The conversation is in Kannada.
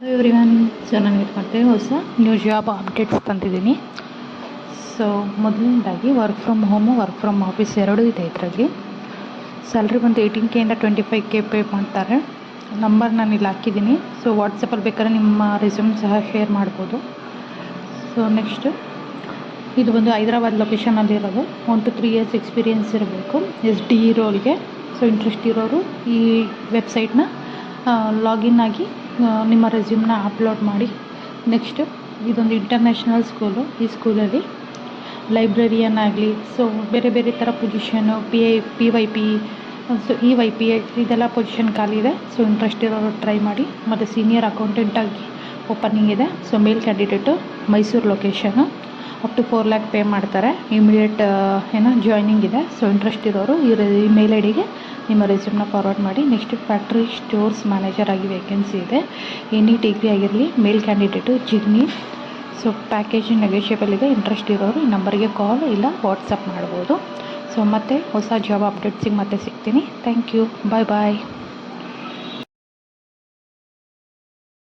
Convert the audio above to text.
ಎವ್ರಿವನ್, ಸೊ ನಾನು ಮತ್ತೆ ಹೊಸ ನ್ಯೂ ಜಾಬ್ ಅಪ್ಡೇಟ್ಸ್ ತಂದಿದ್ದೀನಿ. ಸೊ ಮೊದಲನೇದಾಗಿ work from home, work from office ಎರಡೂ ಇದೆ. ಇದರಲ್ಲಿ ಸ್ಯಾಲ್ರಿ ಬಂದು 18K ಇಂದ 25K ಪೇ ಮಾಡ್ತಾರೆ. ನಂಬರ್ ನಾನು ಇಲ್ಲಿ ಹಾಕಿದ್ದೀನಿ. ಸೊ ವಾಟ್ಸಪ್ಪಲ್ಲಿ ಬೇಕಾದ್ರೆ ನಿಮ್ಮ ರೆಸ್ಯೂಮ್ ಸಹ ಶೇರ್ ಮಾಡ್ಬೋದು. ಸೊ ನೆಕ್ಸ್ಟ್ ಇದು ಬಂದು ಹೈದ್ರಾಬಾದ್ ಲೊಕೇಶನಲ್ಲಿರೋದು. 1 to 3 years ಎಕ್ಸ್ಪೀರಿಯೆನ್ಸ್ ಇರಬೇಕು SD ರೋಲ್ಗೆ. ಸೊ ಇಂಟ್ರೆಸ್ಟ್ ಇರೋರು ಈ ವೆಬ್ಸೈಟ್ನ ಲಾಗಿನ್ ಆಗಿ ನಿಮ್ಮ ರೆಸ್ಯೂಮ್ನ ಅಪ್ಲೋಡ್ ಮಾಡಿ. ನೆಕ್ಸ್ಟು ಇದೊಂದು ಇಂಟರ್ನ್ಯಾಷನಲ್ ಸ್ಕೂಲು. ಈ ಸ್ಕೂಲಲ್ಲಿ ಲೈಬ್ರರಿಯನ್ ಆಗಲಿ, ಸೊ ಬೇರೆ ಬೇರೆ ಥರ ಪೊಸಿಷನ್ನು, PYP, ಸೊ EYP ಇದೆಲ್ಲ ಪೊಸಿಷನ್ ಖಾಲಿ ಇದೆ. ಸೊ ಇಂಟ್ರೆಸ್ಟ್ ಇರೋರು ಟ್ರೈ ಮಾಡಿ. ಮತ್ತು ಸೀನಿಯರ್ ಅಕೌಂಟೆಂಟಾಗಿ ಓಪನಿಂಗ್ ಇದೆ. So male candidate Mysuru location. Up to 4 lakh pay ಮಾಡ್ತಾರೆ. ಇಮಿಡಿಯೇಟ್ ಜಾಯ್ನಿಂಗ್ ಇದೆ. ಸೊ ಇಂಟ್ರೆಸ್ಟ್ ಇರೋರು ಈ ಮೇಲ್ ಐಡಿಗೆ ನಿಮ್ಮ ರೆಸ್ಯೂಮ್ನ ಫಾರ್ವರ್ಡ್ ಮಾಡಿ. ನೆಕ್ಸ್ಟ್ ಫ್ಯಾಕ್ಟ್ರಿ ಸ್ಟೋರ್ಸ್ ಮ್ಯಾನೇಜರ್ ಆಗಿ ವೇಕೆನ್ಸಿ ಇದೆ. ಎನಿ ಡಿಗ್ರಿ ಆಗಿರಲಿ, ಮೇಲ್ ಕ್ಯಾಂಡಿಡೇಟು ಜಿಗ್ನಿ. ಸೊ ಪ್ಯಾಕೇಜ್ ನೆಗೋಷಿಯಬಲ್ ಇದೆ. ಇಂಟ್ರೆಸ್ಟ್ ಇರೋರು ಈ ನಂಬರ್ಗೆ ಕಾಲ್ ಇಲ್ಲ ವಾಟ್ಸಪ್ ಮಾಡ್ಬೋದು. ಸೊ ಮತ್ತೆ ಹೊಸ ಜಾಬ್ ಅಪ್ಡೇಟ್ಸಿಗೆ ಮತ್ತೆ ಸಿಗ್ತೀನಿ. Thank you. ಬಾಯ್.